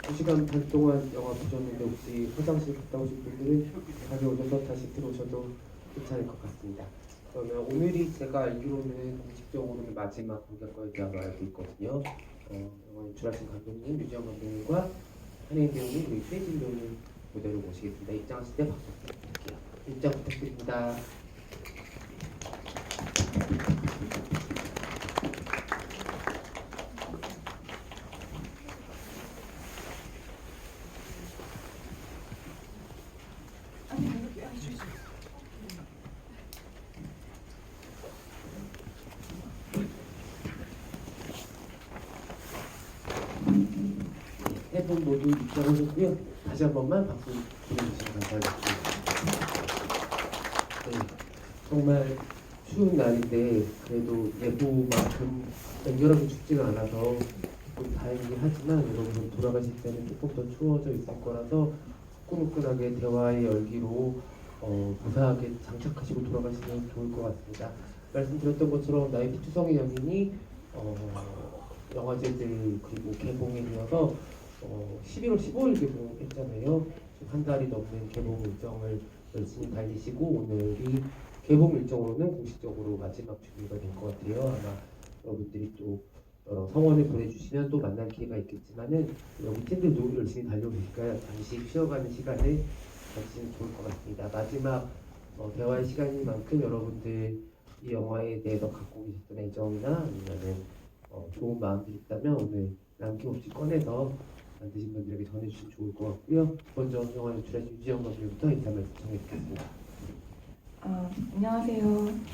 2시간 반 동안 영화 보셨는데 혹시 화장실 갔다 오신 분들은 가져오셔서 다시 들어오셔도 괜찮을 것 같습니다. 그러면 오늘이 제가 알기로는 공식적으로는 마지막 공개과에 대한 알고 있거든요. 영화 연출하신 감독님, 유지영 감독님과 한혜인 배우님, 그리고 최혜진 배우님 무대로 모시겠습니다. 입장하실 때 박수 부탁드릴게요. 입장 부탁드립니다. 세 분 모두 입장하셨고요. 다시 한 번만 박수 보내주시면 감사하겠습니다. 네, 정말 추운 날인데 그래도 예보만큼 연결하고 춥지가 않아서 조금 다행이긴 하지만 여러분 돌아가실 때는 조금 더 추워져 있을 거라서 후끈후끈하게 대화의 열기로 무사하게 장착하시고 돌아가시면 좋을 것 같습니다. 말씀드렸던 것처럼 나이프 투성의 연인이 영화제들 그리고 개봉에 이어서 11월 15일 개봉했잖아요. 지금 한 달이 넘는 개봉 일정을 열심히 달리시고 오늘이 개봉 일정으로는 공식적으로 마지막 준비가 될 것 같아요. 아마 여러분들이 또 여러 성원을 보내주시면 또 만날 기회가 있겠지만은 여기 팀들도 열심히 달려오니까 잠시 쉬어가는 시간을 가지시면 좋을 것 같습니다. 마지막 대화의 시간인 만큼 여러분들 이 영화에 대해서 갖고 계셨던 애정이나 아니면은 좋은 마음들이 있다면 오늘 남김없이 꺼내서 만드신 분들에게 전해주시면 좋을 것 같고요. 먼저 영화 연출하신 유지영 감독님부터 인사 말씀 전해드리겠습니다. 안녕하세요.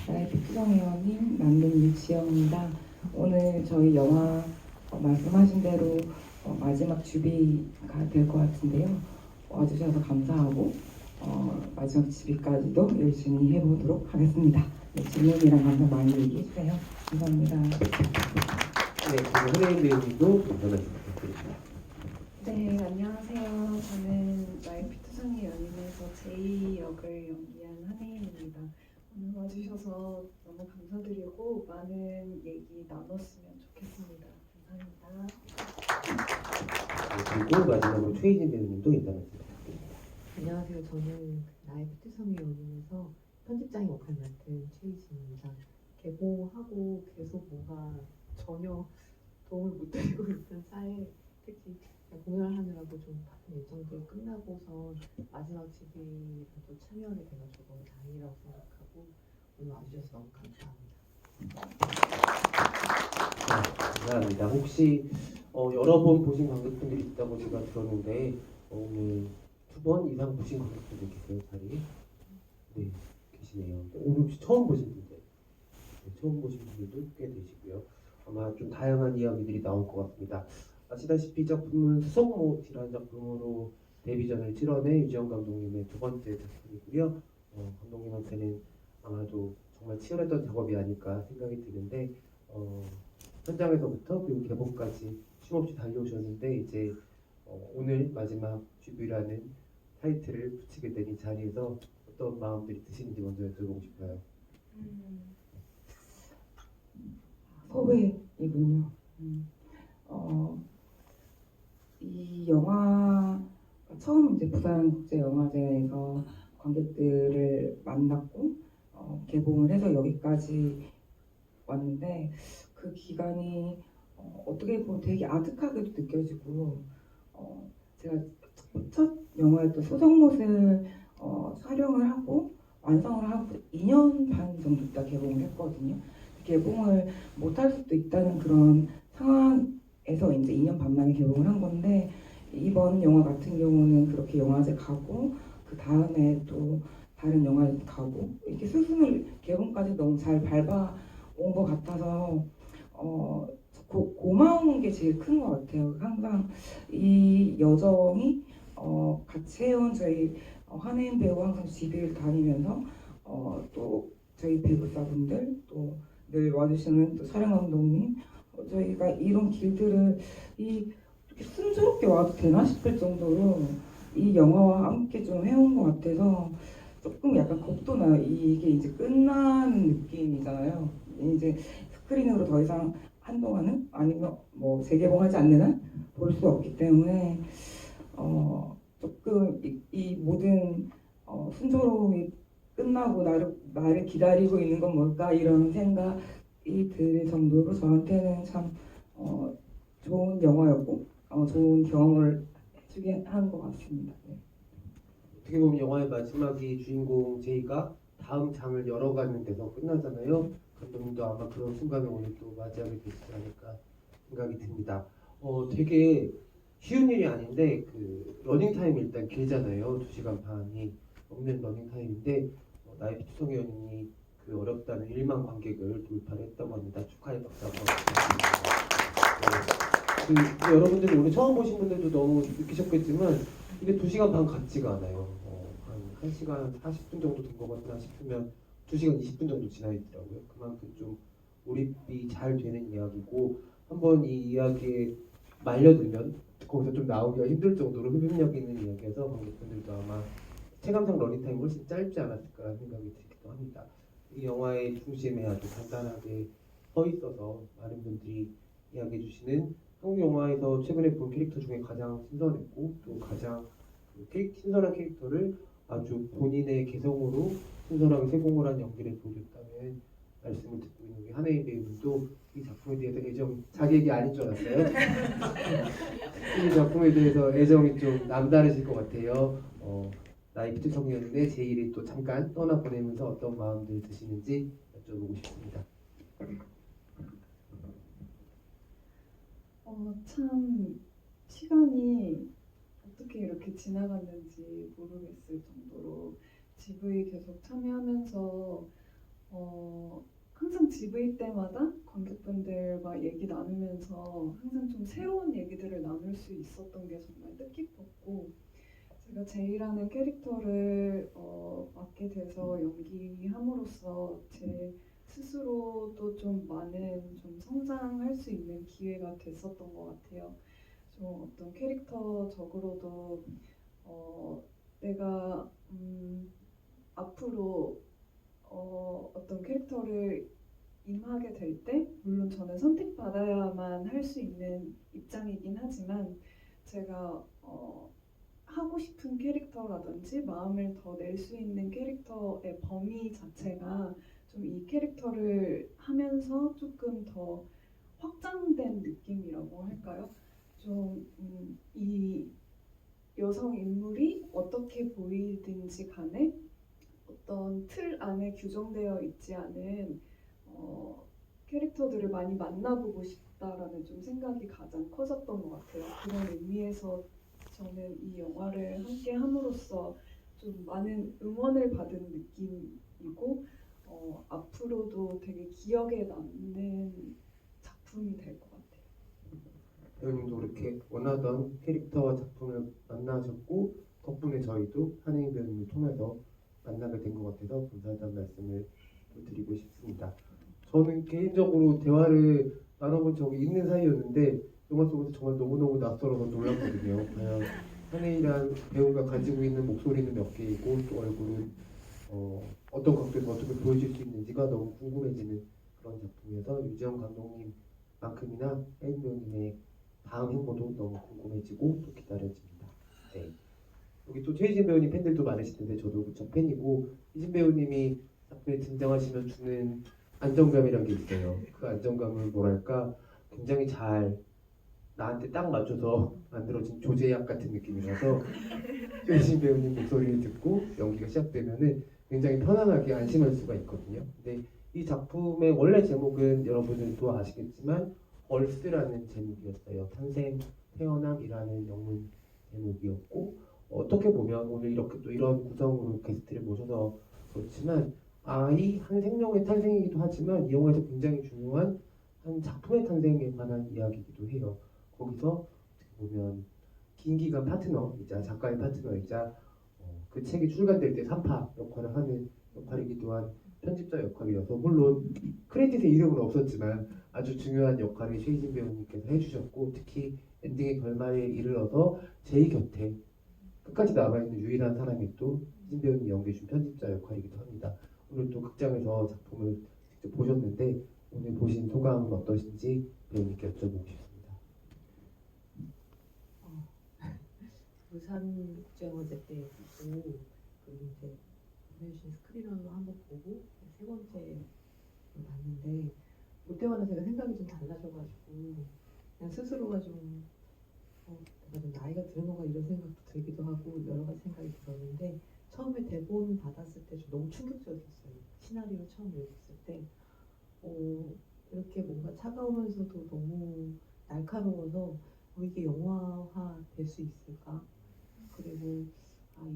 나이프 투성의원님 만든 유지영입니다. 오늘 저희 영화 말씀하신 대로 마지막 주비가 될 것 같은데요. 와주셔서 감사하고 마지막 주비까지도 열심히 해보도록 하겠습니다. 네, 질문이랑 감사 많이 얘기해주세요. 감사합니다. 네, 그리고 한혜인 배우님도 인사 말씀 부탁드립니다. 네, 안녕하세요. 저는 나이프 투성의 연인에서 제이 역을 연기한 한혜인입니다. 오늘 와주셔서 너무 감사드리고 많은 얘기 나눴으면 좋겠습니다. 감사합니다. 네, 그리고 마지막으로 최희진 배우님도 인사 말씀 부탁드립니다. 안녕하세요. 저는 나이프 투성의 연인에서 편집장 역할 맡은 최희진입니다. 개봉하고 계속 뭔가 전혀 도움을 못 드리고 있던 사회, 특히 공연을 하느라고 좀 바쁜 일정들이 끝나고서 마지막 집이라도 참여하게 돼가지고 너무 다행이라고 생각하고 오늘 와주셔서 너무 감사합니다. 네, 감사합니다. 혹시 여러 번 보신 관객분들이 있다고 제가 들었는데 오늘 2번 이상 보신 관객분들 계세요? 자리에? 네, 계시네요. 오늘 혹시 처음 보신 분들? 네, 처음 보신 분들도 꽤 되시고요. 아마 좀 다양한 이야기들이 나올 것 같습니다. 아시다시피 작품은 수성못이라는 작품으로 데뷔전을 치러낸 유지영 감독님의 두 번째 작품이고요. 감독님한테는 아마도 정말 치열했던 작업이 아닐까 생각이 드는데 현장에서부터 그리고 개봉까지 쉼없이 달려오셨는데 이제 오늘 마지막 쥐뷰라는 타이틀을 붙이게 된 이 자리에서 어떤 마음들이 드시는지 먼저 여쭤보고 싶어요. 소회이군요. 이 영화 처음 이제 부산국제영화제에서 관객들을 만났고 개봉을 해서 여기까지 왔는데 그 기간이 어떻게 보면 되게 아득하게도 느껴지고 제가 첫 영화였던 소정못을 촬영을 하고 완성을 하고 2년 반 정도 있다 개봉을 했거든요. 개봉을 못할 수도 있다는 그런 상황에서 이제 2년 반 만에 개봉을 한 건데 이번 영화 같은 경우는 그렇게 영화제 가고 그 다음에 또 다른 영화제 가고 이렇게 스승을 개봉까지 너무 잘 밟아온 것 같아서 고마운 게 제일 큰 것 같아요. 항상 이 여정이 같이 해온 저희 한혜인 배우가 항상 집을 다니면서 또 저희 배우사분들 또 늘 와주시는 또 촬영 감독님 저희가 이런 길들을 이렇게 순조롭게 와도 되나 싶을 정도로 이 영화와 함께 좀 해온 것 같아서 조금 약간 겁도 나요. 이게 이제 끝나는 느낌이잖아요. 이제 스크린으로 더 이상 한동안은 아니면 뭐 재개봉하지 않는 한 볼 수 없기 때문에 조금 이 모든 순조로움이 끝나고 나를 기다리고 있는 건 뭘까 이런 생각이 들 정도로 저한테는 참 좋은 영화였고 좋은 경험을 해주게 한 것 같습니다. 네. 어떻게 보면 영화의 마지막이 주인공 제이가 다음 장을 열어가는 데서 끝나잖아요. 감독님도 아마 그런 순간을 오늘 또 맞이하게 되시지 않을까 생각이 듭니다. 되게 쉬운 일이 아닌데 그 러닝 타임이 일단 길잖아요. 2시간 반이 넘는 러닝 타임인데 나의 피투성이 연인이 그 어렵다는 1만 관객을 돌파를 했다고 합니다. 축하의 박수 한번 부탁드립니다. 그 여러분들이 오늘 처음 보신 분들도 너무 느끼셨겠지만 이게 2시간 반 같지가 않아요. 한 1시간 40분 정도 된 것 같나 싶으면 2시간 20분 정도 지나 있더라고요. 그만큼 좀 몰입이 잘 되는 이야기고 한번 이 이야기에 말려들면 거기서 좀 나오기가 힘들 정도로 흡입력 있는 이야기여서 관객분들도 아마 체감상 러닝타임이 훨씬 짧지 않았을까 생각이 들기도 합니다. 이 영화의 중심에 아주 간단하게 서 있어서 많은 분들이 이야기해 주시는 한국 영화에서 최근에 본 캐릭터 중에 가장 신선했고 또 가장 신선한 캐릭터를 아주 본인의 개성으로 신선하게 세공을 한 연기를 보여줬다는 말씀을 듣고 있는 우리 한혜인 배우님도 이 작품에 대해서 애정, 자기 얘기 아닌 줄 알았어요. 이 작품에 대해서 애정이 좀 남다르실 것 같아요. 나의 피투성이었는데 제 일이 또 잠깐 떠나보내면서 어떤 마음들 드시는지 여쭤보고 싶습니다. 참 시간이 어떻게 이렇게 지나갔는지 모르겠을 정도로 GV 계속 참여하면서 항상 GV 때마다 관객분들과 얘기 나누면서 항상 좀 새로운 얘기들을 나눌 수 있었던 게 정말 뜻깊었고 제가 제이라는 캐릭터를 맡게 돼서 연기함으로써 제 스스로도 좀 많은 좀 성장할 수 있는 기회가 됐었던 것 같아요. 좀 어떤 캐릭터적으로도 내가 앞으로 어떤 캐릭터를 임하게 될 때 물론 저는 선택받아야만 할 수 있는 입장이긴 하지만 제가 하고 싶은 캐릭터라든지 마음을 더 낼 수 있는 캐릭터의 범위 자체가 좀 이 캐릭터를 하면서 조금 더 확장된 느낌이라고 할까요? 좀 이 여성 인물이 어떻게 보이든지 간에 어떤 틀 안에 규정되어 있지 않은 캐릭터들을 많이 만나보고 싶다라는 좀 생각이 가장 커졌던 것 같아요. 그런 의미에서 저는 이 영화를 함께 함으로써 좀 많은 응원을 받은 느낌이고 앞으로도 되게 기억에 남는 작품이 될 것 같아요. 배우님도 그렇게 원하던 캐릭터와 작품을 만나셨고 덕분에 저희도 한혜인 배우님을 통해서 만나게 된 것 같아서 감사하다는 말씀을 드리고 싶습니다. 저는 개인적으로 대화를 나눠본 적이 있는 사이였는데 영화 속에서 정말 너무너무 낯설어서 놀랐거든요. 과연 한혜인이란 배우가 가지고 있는 목소리는 몇 개이고 또 얼굴은 어떤 각도에서 어떻게 보여줄 수 있는지가 너무 궁금해지는 그런 작품이어서 유지영 감독님만큼이나 혜인 배우님의 다음 행보도 너무 궁금해지고 또 기다려집니다. 네. 여기 또 최희진 배우님 팬들도 많으실 텐데 저도 무척 팬이고 희진 배우님이 작품에 등장하시면 주는 안정감이란 게 있어요. 그 안정감을 뭐랄까 굉장히 잘 나한테 딱 맞춰서 만들어진 조제약 같은 느낌이라서 최희진 배우님 목소리를 듣고 연기가 시작되면은 굉장히 편안하게 안심할 수가 있거든요. 근데 이 작품의 원래 제목은 여러분들도 아시겠지만 얼스라는 제목이었어요. 탄생, 태어남이라는 영문 제목이었고 어떻게 보면 오늘 이렇게 또 이런 구성으로 게스트를 모셔서 그렇지만 아이 한 생명의 탄생이기도 하지만 이 영화에서 굉장히 중요한 한 작품의 탄생에 관한 이야기이기도 해요. 거기서 어떻게 보면 긴 기간 파트너이자 작가의 파트너이자 그 책이 출간될 때 3파 역할을 하는 역할이기도 한 편집자 역할이어서 물론 크레딧에 이름은 없었지만 아주 중요한 역할을 최희진 배우님께서 해주셨고 특히 엔딩의 결말에 이르러서 제이 곁에 끝까지 남아있는 유일한 사람이 또 희진 배우님이 연기해준 편집자 역할이기도 합니다. 오늘 또 극장에서 작품을 직접 보셨는데 오늘 보신 소감은 어떠신지 배우님께 여쭤보고 싶습니다. 부산 국제영화제 때 보고 그리고 이제 보내주신 스크린으로 한번 보고 세 번째 봤는데 볼 때마다 제가 생각이 좀 달라져가지고 그냥 스스로가 좀 내가 좀 나이가 드는 건가 이런 생각도 들기도 하고 여러 가지 생각이 들었는데 처음에 대본 받았을 때 좀 너무 충격적이었어요. 시나리오 처음 읽었을 때 이렇게 뭔가 차가우면서도 너무 날카로워서 이게 영화화 될 수 있을까? 그리고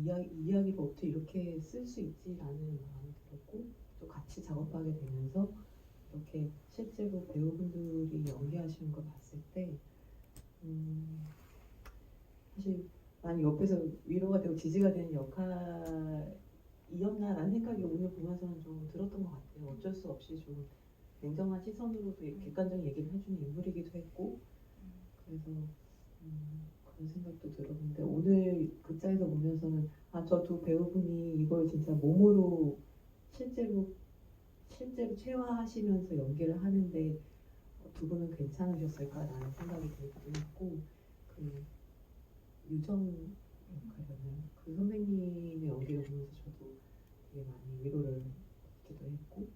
이야기를 어떻게 이렇게 쓸 수 있지라는 마음이 들었고 또 같이 작업하게 되면서 이렇게 실제로 배우분들이 연기하시는 걸 봤을 때 사실 많이 옆에서 위로가 되고 지지가 되는 역할이었나라는 생각이 오늘 보면서는 좀 들었던 것 같아요. 어쩔 수 없이 좀 냉정한 시선으로도 객관적인 얘기를 해주는 인물이기도 했고 그래서 그런 생각도 들었는데 오늘 극장에서 보면서는 저 두 배우분이 이걸 진짜 몸으로 실제로 체화하시면서 연기를 하는데 두 분은 괜찮으셨을까라는 생각이 들기도 했고 그 유정 역할이었나요? 그 선배님의 연기를 보면서 저도 되게 많이 위로를 받기도 했고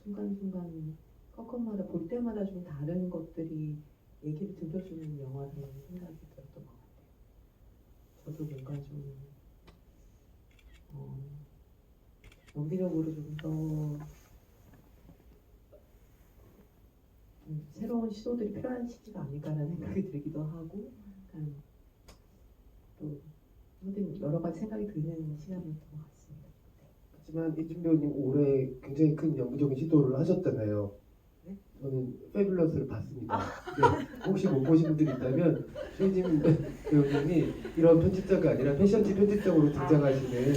순간순간 컷컷마다 볼 때마다 좀 다른 것들이 얘기를 들려주는 영화라는 생각이 들었던 것 같아요. 저도 뭔가 좀 연기력으로 좀 더 새로운 시도들이 필요한 시기가 아닐까라는 생각이 들기도 하고 또 모든 여러 가지 생각이 드는 시간이었던 것 같습니다. 하지만 이준 배우님 올해 굉장히 큰 연기적인 시도를 하셨잖아요. 네? 저는 페뷸러스를 봤습니다. 근데 혹시 못 보신 분들이 있다면 최희진 배우님이 이런 편집자가 아니라 패션지 편집장으로 등장하시는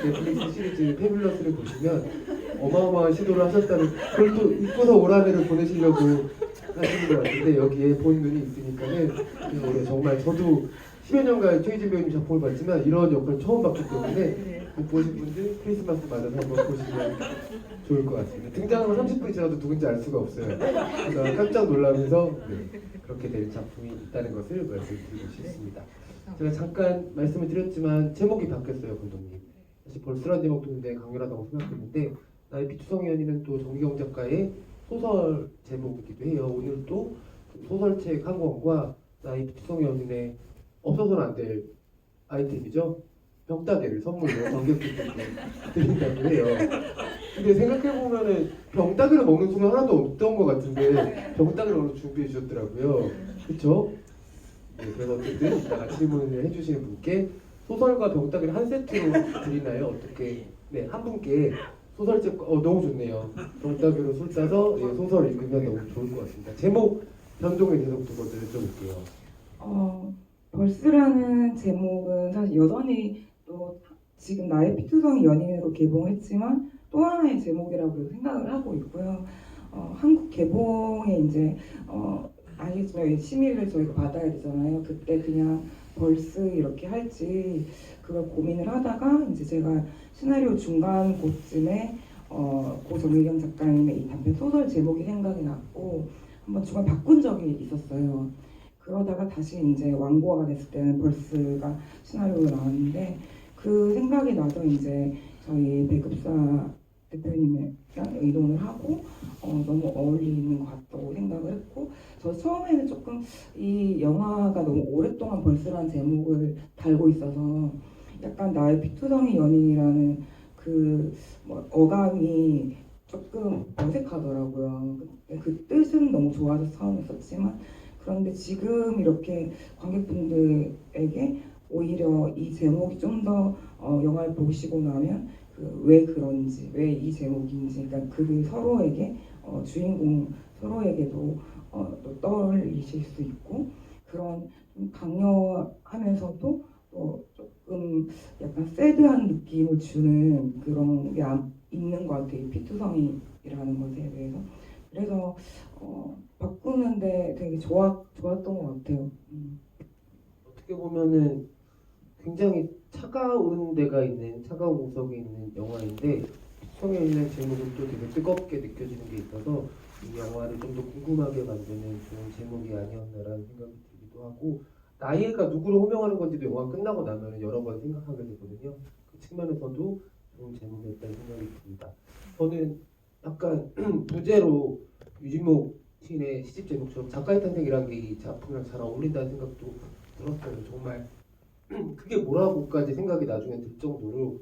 넷플릭스 시리즈 페뷸러스를 보시면 어마어마한 시도를 하셨다는 그걸 또 입고서 올 한 해를 보내시려고 하시는 것 같은데 여기에 본 눈이 있으니까는 올해 정말 저도 10여 년간 최희진 배우님 작품을 봤지만 이런 역할 처음 봤기 때문에 못 보신 분들 크리스마스 맞아서 한번 보시면 좋을 것 같습니다. 등장하고 30분이 지나도 누군지 알 수가 없어요. 그래서 깜짝 놀라면서 그렇게 될 작품이 있다는 것을 말씀드리고 싶습니다. 제가 잠깐 말씀을 드렸지만 제목이 바뀌었어요, 감독님. 사실 벌스라는 제목도 굉장히 강렬하다고 생각했는데 나의 비투성이 연인은 또 정기경 작가의 소설 제목이기도 해요. 오늘 또 소설책 한 권과 나의 비투성이 연인의 없어서는 안 될 아이템이죠. 병따개를 선물로 관객분들께 드린다고 해요. 근데 생각해보면은 병따개를 먹는 순간 하나도 없던 것 같은데 병따개를 오늘 준비해 주셨더라고요. 그쵸? 네, 그래서 어쨌든 이따가 질문을 해주시는 분께 소설과 병따개를 한 세트로 드리나요? 어떻게? 네, 한 분께 소설책 너무 좋네요. 병따개로 술 따서 소설 읽으면 너무 좋을 것 같습니다. 제목 변동에 대해서 두 번째 여쭤볼게요. 벌스라는 제목은 사실 여전히 또 지금 나의 피투성이 연인으로 개봉을 했지만 또 하나의 제목이라고 생각을 하고 있고요. 한국 개봉에 이제 아시겠지만 심의를 저희가 받아야 되잖아요. 그때 그냥 벌스 이렇게 할지 그걸 고민을 하다가 이제 제가 시나리오 중간 곳쯤에 고 정미경 작가님의 이 단편 소설 제목이 생각이 났고 한번 중간 바꾼 적이 있었어요. 그러다가 다시 이제 완고가 됐을 때는 벌스가 시나리오가 나왔는데 그 생각이 나서 이제 저희 배급사 대표님이랑 의논을 하고 너무 어울리는 것 같다고 생각을 했고 저 처음에는 조금 이 영화가 너무 오랫동안 벌스라는 제목을 달고 있어서 약간 나의 피투성이 연인이라는 그 어감이 조금 어색하더라고요. 그 뜻은 너무 좋아서 처음에 썼지만 그런데 지금 이렇게 관객분들에게 오히려 이 제목이 좀 더 영화를 보시고 나면 왜 그런지, 왜 이 제목인지, 그러니까 그 서로에게 주인공 서로에게도 또 떠올리실 수 있고 그런 좀 강렬하면서도 또 조금 약간 새드한 느낌을 주는 그런 게 있는 것 같아요. 피투성이라는 것에 대해서. 그래서 바꾸는데 되게 좋았던 것 같아요. 어떻게 보면은 굉장히 차가운 데가 있는 차가운 구석이 있는 영화인데 성에 있는 제목은 또 되게 뜨겁게 느껴지는 게 있어서 이 영화를 좀 더 궁금하게 만드는 좋은 제목이 아니었나라는 생각이 들기도 하고 나이가 누구를 호명하는 건지도 영화 끝나고 나면 여러 번 생각하게 되거든요. 그 측면에서도 좋은 제목이었다는 생각이 듭니다. 저는 약간 부제로 유진목 시인의 시집 제목처럼 작가의 탄생이라는 게 이 작품이랑 잘 어울린다는 생각도 들었어요. 정말 그게 뭐라고까지 생각이 나중에 들 정도로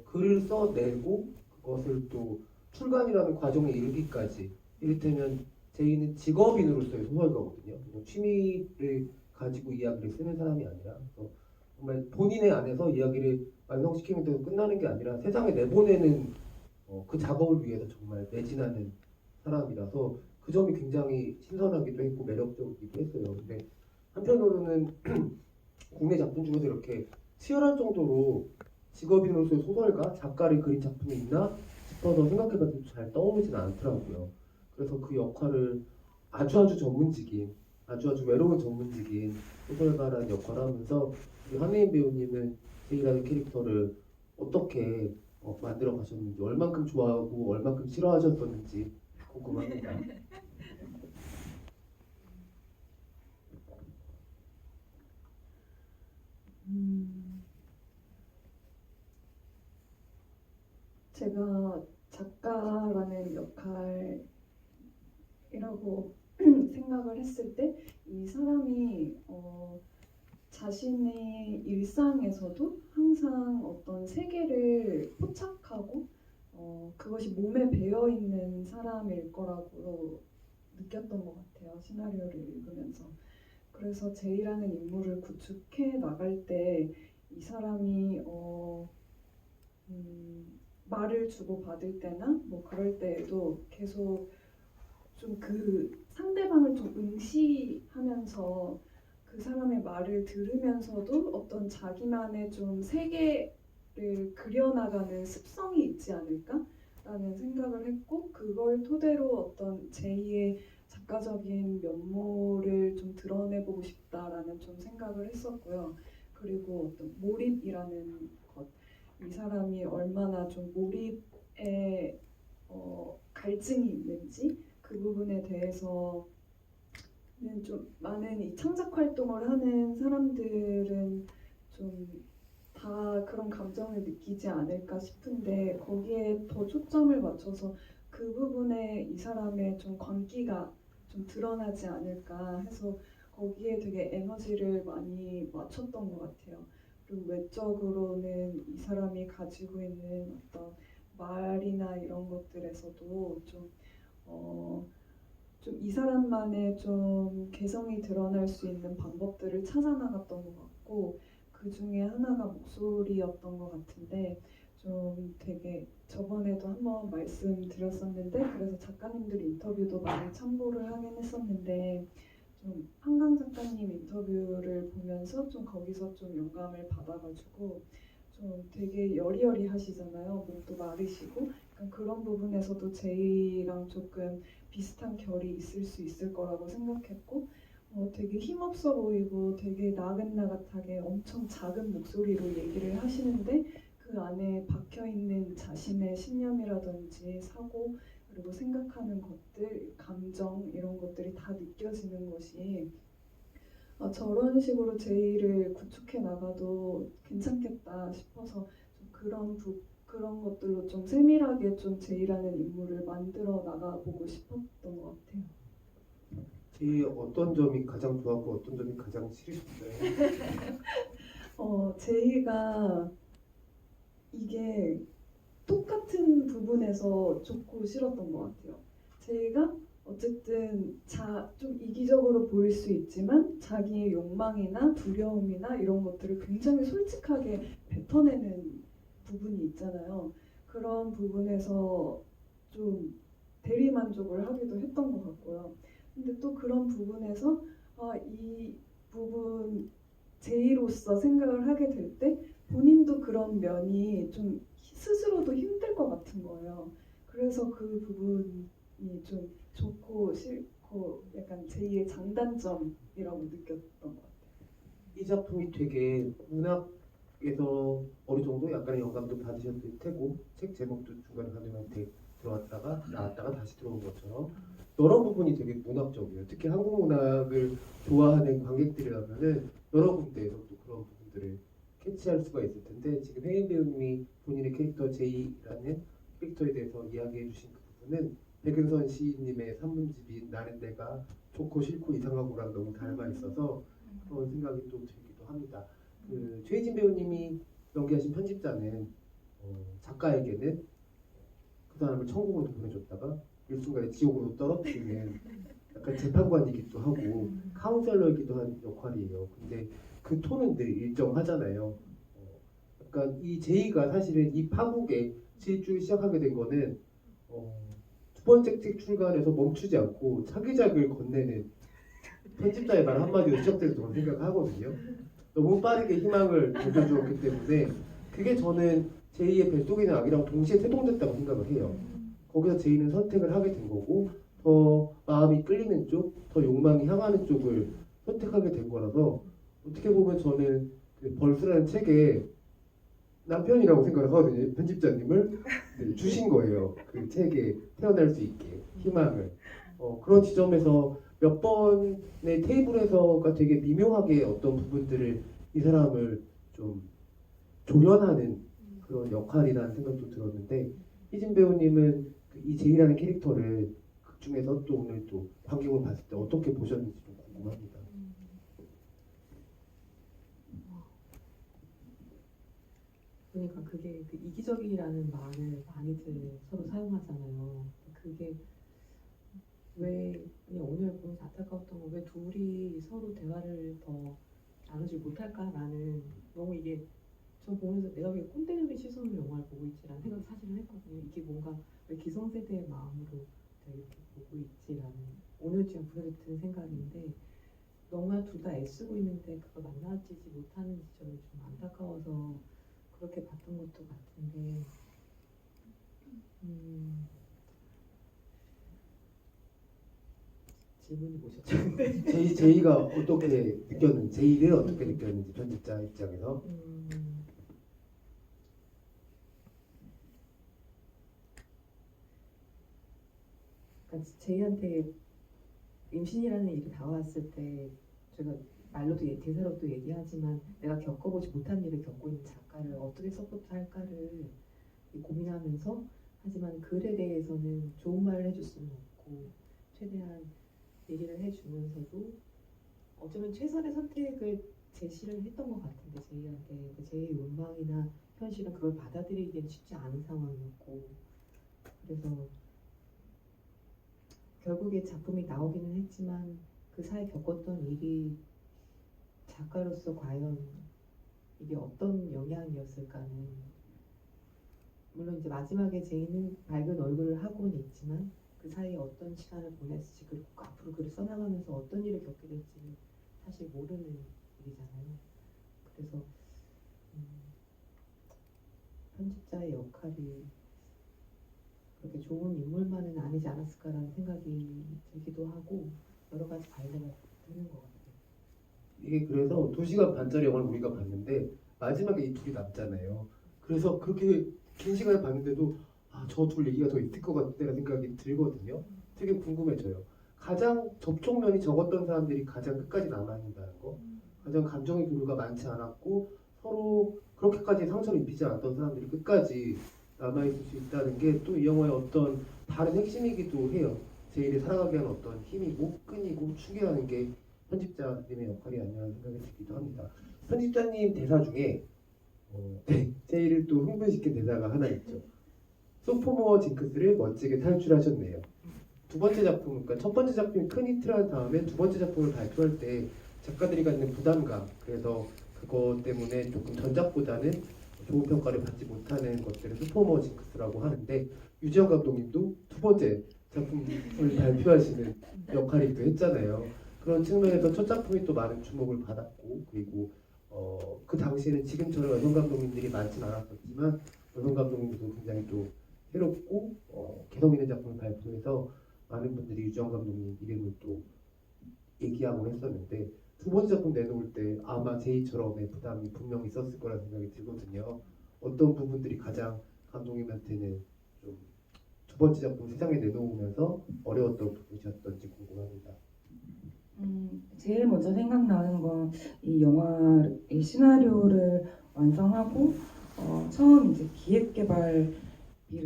글을 써내고 그것을 또 출간이라는 과정에 이르기까지, 이를테면 제이는 직업인으로서의 소설가거든요. 그냥 취미를 가지고 이야기를 쓰는 사람이 아니라, 그래서 정말 본인의 안에서 이야기를 완성시키는 데서 끝나는 게 아니라 세상에 내보내는 그 작업을 위해서 정말 매진하는 사람이라서 그 점이 굉장히 신선하기도 했고 매력적이기도 했어요. 근데 한편으로는 국내 작품 중에서 이렇게 치열할 정도로 직업인으로서의 소설가, 작가를 그린 작품이 있나 싶어서 생각해봤는데 잘 떠오르진 않더라고요. 그래서 그 역할을 아주 전문직인, 아주 외로운 전문직인 소설가라는 역할을 하면서 우리 한혜인 배우님은 제이라는 캐릭터를 어떻게 만들어 가셨는지, 얼만큼 좋아하고 얼만큼 싫어하셨었는지 궁금합니다. 제가 작가라는 역할이라고 생각을 했을 때 이 사람이 자신의 일상에서도 항상 어떤 세계를 포착하고 그것이 몸에 배어 있는 사람일 거라고 느꼈던 것 같아요. 시나리오를 읽으면서. 그래서 제이라는 인물을 구축해 나갈 때 이 사람이 말을 주고 받을 때나 뭐 그럴 때에도 계속 좀 그 상대방을 좀 응시하면서 그 사람의 말을 들으면서도 어떤 자기만의 좀 세계를 그려나가는 습성이 있지 않을까라는 생각을 했고, 그걸 토대로 어떤 제2의 작가적인 면모를 좀 드러내보고 싶다라는 좀 생각을 했었고요. 그리고 어떤 몰입이라는 것, 이 사람이 얼마나 좀 몰입에 갈증이 있는지 그 부분에 대해서는 좀 많은 이 창작 활동을 하는 사람들은 좀 다 그런 감정을 느끼지 않을까 싶은데, 거기에 더 초점을 맞춰서 그 부분에 이 사람의 좀 광기가 좀 드러나지 않을까 해서 거기에 되게 에너지를 많이 맞췄던 것 같아요. 그리고 외적으로는 이 사람이 가지고 있는 어떤 말이나 이런 것들에서도 좀 이 사람만의 좀 개성이 드러날 수 있는 방법들을 찾아 나갔던 것 같고, 그 중에 하나가 목소리였던 것 같은데, 좀 되게 저번에도 한번 말씀드렸었는데, 그래서 작가님들 인터뷰도 많이 참고를 하긴 했었는데, 좀 한강 작가님 인터뷰를 보면서 좀 거기서 좀 영감을 받아가지고 좀 되게 여리여리 하시잖아요. 목도 마르시고 약간 그런 부분에서도 제이랑 조금 비슷한 결이 있을 수 있을 거라고 생각했고, 되게 힘없어 보이고 되게 나긋나긋하게 엄청 작은 목소리로 얘기를 하시는데 그 안에 박혀있는 자신의 신념이라든지 사고, 그리고 생각하는 것들, 감정 이런 것들이 다 느껴지는 것이 저런 식으로 제이를 구축해 나가도 괜찮겠다 싶어서 좀 그런 것들로 좀 세밀하게 좀 제이라는 인물을 만들어 나가보고 싶었던 것 같아요. 제이 어떤 점이 가장 좋았고 어떤 점이 가장 싫으셨어요? 제이가 이게 똑같은 부분에서 좋고 싫었던 것 같아요. 제이가 어쨌든 좀 이기적으로 보일 수 있지만 자기의 욕망이나 두려움이나 이런 것들을 굉장히 솔직하게 뱉어내는 부분이 있잖아요. 그런 부분에서 좀 대리만족을 하기도 했던 것 같고요. 근데 또 그런 부분에서 이 부분 제이로서 생각을 하게 될 때 본인도 그런 면이 좀 스스로도 힘들 것 같은 거예요. 그래서 그 부분이 좀 좋고 싫고 약간 제2의 장단점이라고 느꼈던 것 같아요. 이 작품이 되게 문학에서 어느 정도 약간의 영감도 받으셨을 테고, 책 제목도 중간에 감독한테 들어왔다가 나왔다가 다시 들어온 것처럼 여러 부분이 되게 문학적이에요. 특히 한국 문학을 좋아하는 관객들이라면은 여러 군데에서 또 그런 부분들을 캐치할 수가 있을 텐데 지금 혜인 배우님이 본인의 캐릭터 제이라는 캐릭터에 대해서 이야기해 주신 그 부분은 백은선 시인님의 산문집인 나는 내가 좋고 싫고 이상하고랑 너무 닮아 있어서 그런 생각이 또 들기도 합니다. 그 최희진 배우님이 연기하신 편집자는 작가에게는 그 사람을 천국으로 보내줬다가 일순간에 지옥으로 떨어뜨리는 약간 재판관이기도 하고 카운셀러이기도 한 역할이에요. 근데 그 톤은 늘 일정하잖아요. 약간 이 제이가 사실은 이 파국에 질주를 시작하게 된 거는 두 번째 책 출간에서 멈추지 않고 차기작을 건네는 편집자의 말 한마디로 시작됐다고 생각하거든요. 너무 빠르게 희망을 던져주었기 때문에 그게 저는 제이의 뱃속에 있는 아기랑 동시에 태동됐다고 생각을 해요. 거기서 제이는 선택을 하게 된 거고 더 마음이 끌리는 쪽, 더 욕망이 향하는 쪽을 선택하게 된 거라서 어떻게 보면 저는 그 벌스라는 책에 남편이라고 생각을 하거든요. 편집자님을 주신 거예요. 그 책에 태어날 수 있게 희망을. 그런 지점에서 몇 번의 테이블에서가 되게 미묘하게 어떤 부분들을 이 사람을 좀 조련하는 그런 역할이라는 생각도 들었는데 희진 배우님은 이 제이라는 캐릭터를 극 중에서 또 오늘 또 관객을 봤을 때 어떻게 보셨는지 좀 궁금합니다. 그러니까 그게 그 이기적이라는 말을 많이들 서로 사용하잖아요. 그게 왜 그냥 오늘 보면서 안타까웠던 거 왜 둘이 서로 대화를 더 나누지 못할까라는 너무 이게 저 보면서 내가 왜 꼰대적인 시선으로 영화를 보고 있지라는 생각 사실은 했거든요. 이게 뭔가 왜 기성세대의 마음으로 내가 이렇게 보고 있지라는 오늘쯤 불현듯 든 생각인데 너무나 둘 다 애쓰고 있는데 그걸 만나지지 못하는 지점이 좀 안타까워서 그렇게 봤던 것도 같은데 질문이 뭐셨죠? 제이가 어떻게 느꼈는지, 제이를 어떻게 느꼈는지 편집자 입장에서 그러니까 제이한테 임신이라는 일이 다가왔을 때 제가 말로도 대사로도 얘기하지만 내가 겪어보지 못한 일을 겪고 있는 작가를 어떻게 서포트할까를 고민하면서 하지만 글에 대해서는 좋은 말을 해줄 수는 없고 최대한 얘기를 해주면서도 어쩌면 최선의 선택을 제시를 했던 것 같은데 제이한테 제이의 욕망이나 현실은 그걸 받아들이기는 쉽지 않은 상황이었고 그래서 결국에 작품이 나오기는 했지만 그 사이 겪었던 일이 작가로서 과연 이게 어떤 영향이었을까는 물론 이제 마지막에 제이는 밝은 얼굴을 하고는 있지만 그 사이에 어떤 시간을 보냈을지 그리고 앞으로 글을 써나가면서 어떤 일을 겪게 될지는 사실 모르는 일이잖아요. 그래서 편집자의 역할이 그렇게 좋은 인물만은 아니지 않았을까라는 생각이 들기도 하고 여러 가지 반대가 드는 것 같아요. 이게 그래서 2시간 반짜리 영화를 우리가 봤는데 마지막에 이 둘이 남잖아요. 그래서 그렇게 긴 시간을 봤는데도 저 둘 얘기가 더 있을 것 같다는 생각이 들거든요. 되게 궁금해져요. 가장 접촉면이 적었던 사람들이 가장 끝까지 남아있다는 거, 가장 감정의 교류가 많지 않았고 서로 그렇게까지 상처를 입히지 않았던 사람들이 끝까지 남아있을 수 있다는 게 또 이 영화의 어떤 다른 핵심이기도 해요. 제이를 살아가게 하는 어떤 힘이고 끈이고 추계하는 게 편집자님의 역할이 아니라는 생각이 들기도 합니다. 편집자님 대사 중에 제이를 또 흥분시킨 대사가 하나 있죠. 소포머 징크스를 멋지게 탈출하셨네요. 두 번째 작품, 그러니까 첫 번째 작품이 큰 히트를 한 다음에 두 번째 작품을 발표할 때 작가들이 갖는 부담감, 그래서 그것 때문에 조금 전작보다는 좋은 평가를 받지 못하는 것들을 소포머 징크스라고 하는데 유지영 감독님도 두 번째 작품을 발표하시는 역할이기도 했잖아요. 그런 측면에서 첫 작품이 또 많은 주목을 받았고 그리고 그 당시에는 지금처럼 여성 감독님들이 많지는 않았었지만 여성 감독님들도 굉장히 또 새롭고 개성 있는 작품을 발표해서 많은 분들이 유지영 감독님 이름을 또 얘기하고 했었는데 두 번째 작품 내놓을 때 아마 제이처럼의 부담이 분명히 있었을 거라는 생각이 들거든요. 어떤 부분들이 가장 감독님한테는 좀 두 번째 작품 세상에 내놓으면서 어려웠던 부분이셨던지 궁금합니다. 제일 먼저 생각나는 건 이 영화의 시나리오를 완성하고 처음 이제 기획개발비를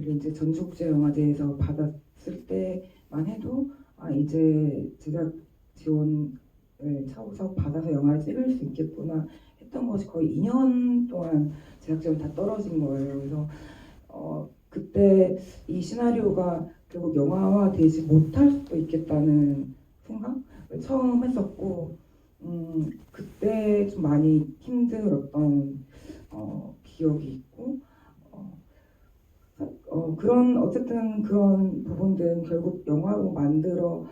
이제 전주국제영화제에서 받았을 때만 해도 이제 제작 지원을 차고서 받아서 영화를 찍을 수 있겠구나 했던 것이 거의 2년 동안 제작 지원 다 떨어진 거예요. 그래서 그때 이 시나리오가 결국 영화화 되지 못할 수도 있겠다는 생각을 처음 했었고 그때 좀 많이 힘들었던 기억이 있고 그런 어쨌든 그런 부분들은 결국 영화로 만들어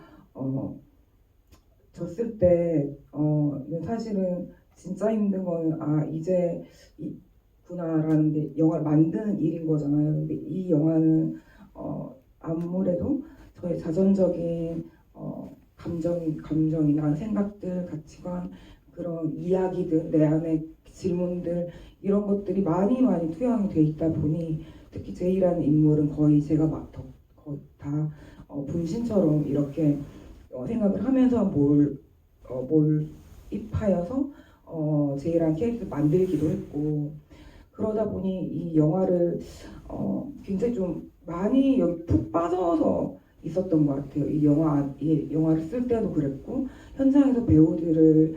졌을 때는 사실은 진짜 힘든 거는 이제 구나라는 게 영화를 만드는 일인 거잖아요. 근데 이 영화는 아무래도 저의 자전적인 감정이나 생각들, 가치관, 그런 이야기들, 내 안에 질문들 이런 것들이 많이 투영이 돼 있다 보니 특히 제이라는 인물은 거의 제가 거의 다 분신처럼 이렇게 생각을 하면서 몰입하여서 제이라는 캐릭터를 만들기도 했고 그러다 보니 이 영화를 굉장히 좀 많이 여기 푹 빠져서 있었던 것 같아요. 이 영화를 쓸 때도 그랬고 현장에서 배우들을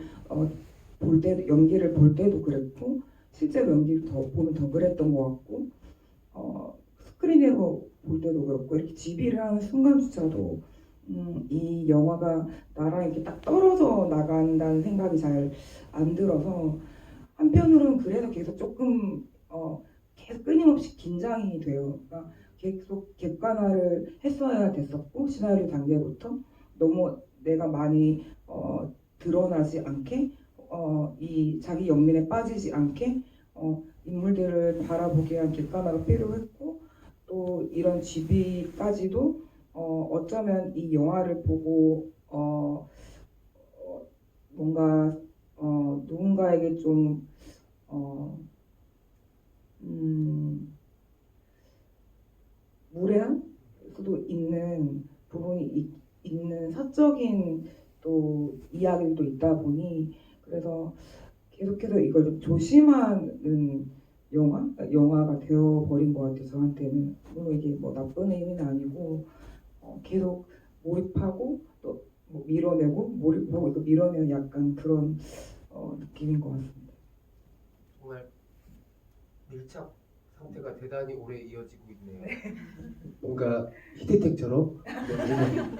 볼 때 연기를 볼 때도 그랬고 실제로 연기를 보면 더 그랬던 것 같고 스크린에서 볼 때도 그렇고 이렇게 집의를 하는 순간조차도 이 영화가 나랑 이렇게 딱 떨어져 나간다는 생각이 잘 안 들어서 한편으로는 그래서 계속 조금 계속 끊임없이 긴장이 돼요. 그러니까 계속 객관화를 했어야 됐었고 시나리오 단계부터 너무 내가 많이 드러나지 않게 이 자기 연민에 빠지지 않게 인물들을 바라보기 위한 객관화가 필요했고 또 이런 GB까지도 어쩌면 이 영화를 보고 뭔가 누군가에게 좀 무례한 수도 있는 부분이 있는 사적인 또 이야기도 있다 보니 그래서 계속해서 이걸 좀 조심하는 영화가 되어버린 것 같아요. 저한테는 물론 이게 뭐 나쁜 의미는 아니고 계속 몰입하고 또 뭐 밀어내고 몰입하고 이거 밀어내는 약간 그런 느낌인 것 같습니다. 정말 밀착 상태가 대단히 오래 이어지고 있네요. 뭔가 히트텍처럼 몸에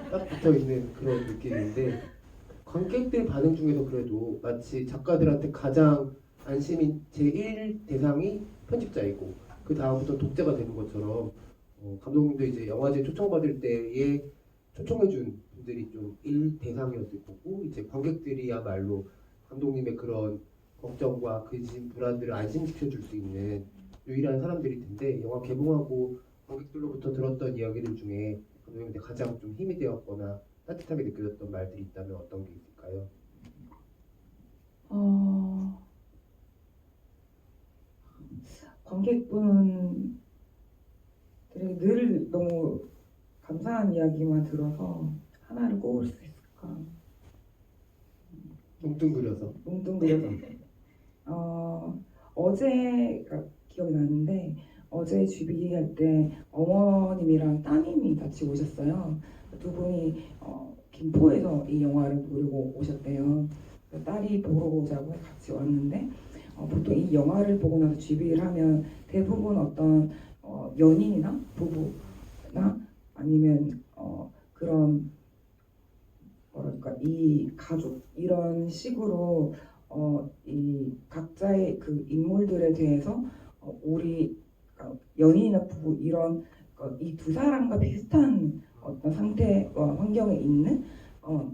딱 붙어 있는 그런 느낌인데 관객들 반응 중에서 그래도 마치 작가들한테 가장 안심인 제1 대상이 편집자이고 그 다음부터 독자가 되는 것처럼 감독님도 이제 영화제 초청받을 때에 초청해준 분들이 좀 1 대상이었을 거고 이제 관객들이야말로 감독님의 그런 걱정과 그 불안들을 안심시켜줄 수 있는 유일한 사람들일 텐데 영화 개봉하고 관객들로부터 들었던 이야기들 중에 감독님한테 가장 좀 힘이 되었거나 따뜻하게 느껴졌던 말들이 있다면 어떤 게 있을까요? 관객분들에게 늘 너무 감사한 이야기만 들어서 하나를 꼽을 수 있을까? 뭉뚱그려서 어제가 기억이 나는데 어제 GB할 때 어머님이랑 따님이 같이 오셨어요. 두 분이 김포에서 이 영화를 보려고 오셨대요. 딸이 보러 오자고 같이 왔는데 보통 이 영화를 보고 나서 GB를 하면 대부분 어떤 연인이나 부부나 아니면 그런 뭐랄까 이 가족 이런 식으로 이 각자의 그 인물들에 대해서 우리 연인이나 부부 이런 이 두 사람과 비슷한 어떤 상태와 환경에 있는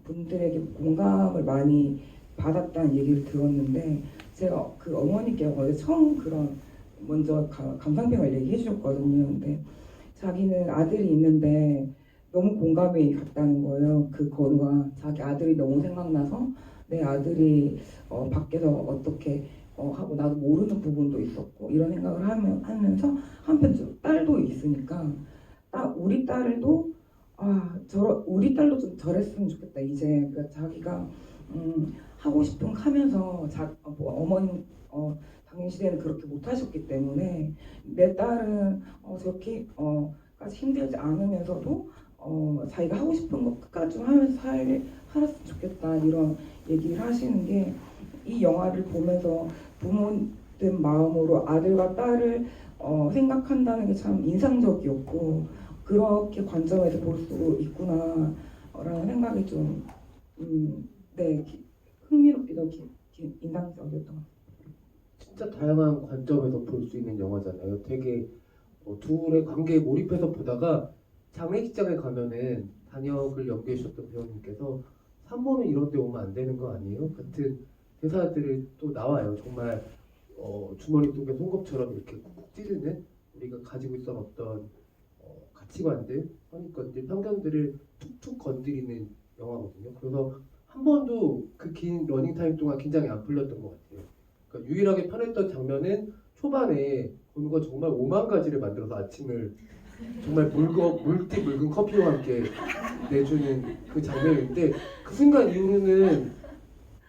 분들에게 공감을 많이 받았다는 얘기를 들었는데 제가 그 어머니께 어제 처음 그런 먼저 감상평을 얘기해 주셨거든요. 근데 자기는 아들이 있는데 너무 공감이 갔다는 거예요. 그 건우가 자기 아들이 너무 생각나서 내 아들이 밖에서 어떻게 하고 나도 모르는 부분도 있었고 이런 생각을 하면서 한편 딸도 있으니까 우리 딸도 우리 딸도 좀 저랬으면 좋겠다. 이제 그러니까 자기가 하고 싶은 거 하면서 어머님 당연 시대는 그렇게 못 하셨기 때문에 내 딸은 저렇게까지 힘들지 않으면서도 자기가 하고 싶은 거 끝까지 좀 하면서 살았으면 좋겠다 이런 얘기를 하시는 게 이 영화를 보면서 부모된 마음으로 아들과 딸을 생각한다는 게 참 인상적이었고 그렇게 관점에서 볼 수 있구나라는 생각이 좀 흥미롭기도 인상적이었던 것 같아요. 진짜 다양한 관점에서 볼 수 있는 영화잖아요. 되게 둘의 관계에 몰입해서 보다가 장례식장에 가면은 단역을 연기해 주셨던 배우님께서 3번은 이런 데 오면 안 되는 거 아니에요? 같은 대사들이 또 나와요. 정말 주머니 속에 송곳처럼 이렇게 꾹꾹 찌르는 우리가 가지고 있던 어떤 가치관들, 선입견들, 편견들을 툭툭 건드리는 영화거든요. 그래서 한 번도 그 긴 러닝타임 동안 긴장이 안 풀렸던 것 같아요. 그러니까 유일하게 편했던 장면은 초반에 건우가 정말 5만 가지를 만들어서 아침을 정말 물띠 묽은 커피와 함께 내주는 그 장면인데 그 순간 이후로는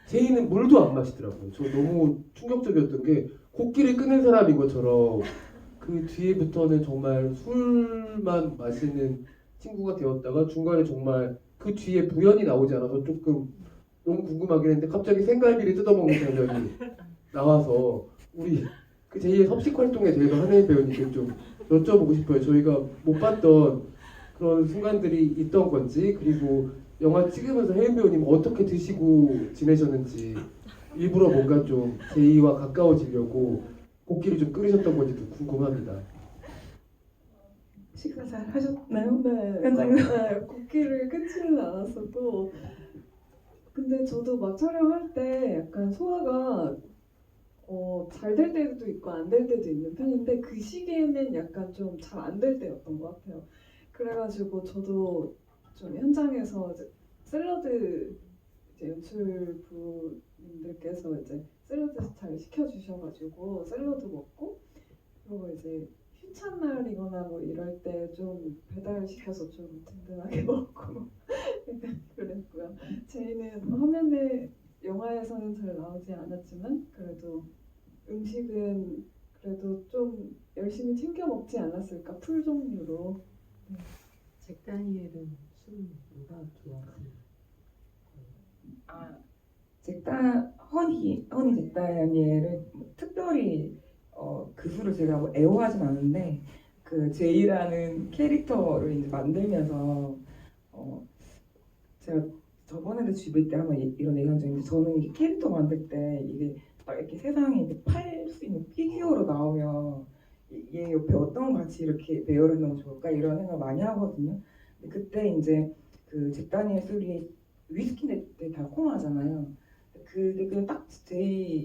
제이는 물도 안 마시더라고요. 저 너무 충격적이었던 게 코끼리 끄는 사람인 것처럼 그 뒤에부터는 정말 술만 마시는 친구가 되었다가 중간에 정말 그 뒤에 부연이 나오지 않아서 조금 너무 궁금하긴 했는데 갑자기 생갈비를 뜯어먹는 장면이 나와서 우리 그 제2의 섭식 활동에 대해서 한혜인 배우님께 좀 여쭤보고 싶어요. 저희가 못 봤던 그런 순간들이 있던 건지 그리고 영화 찍으면서 혜인 배우님 어떻게 드시고 지내셨는지 일부러 뭔가 좀 제2와 가까워지려고 코끼리 좀 끓이셨던 건지도 궁금합니다. 식사 잘 하셨나요? 네, 현장에서? 네, 국기를 끊지는 않았어도 근데 저도 막 촬영할 때 약간 소화가 잘 될 때도 있고 안 될 때도 있는 편인데 그 시기에는 약간 좀 잘 안 될 때였던 것 같아요. 그래가지고 저도 좀 현장에서 이제 샐러드 이제 연출부님들께서 이제 샐러드 잘 시켜주셔가지고 샐러드 먹고 그리고 이제 휴찬 날이거나 뭐 이럴 때 좀 배달 시켜서 좀 든든하게 먹고 약간 그랬고요. 제이는 화면에 영화에서는 잘 나오지 않았지만 그래도 음식은 그래도 좀 열심히 챙겨 먹지 않았을까 풀 종류로. 네. 잭 다니엘은 술 누가 좋아하세요? 허니 잭 다니엘을 특별히 그 술을 제가 뭐 애호하진 않은데 그 제이라는 캐릭터를 이제 만들면서 제가 저번에도 GV 때 한번 이런 얘기한 적이 있는데 저는 이게 캐릭터 만들 때 이게 딱 이렇게 세상에 이렇게 팔 수 있는 피규어로 나오면 얘 옆에 어떤 같이 이렇게 배열해 놓으면 좋을까 이런 생각 많이 하거든요. 근데 그때 이제 그 잭 다니엘 술이 위스키인데 되게 달콤하잖아요. 그게 그냥 딱 제이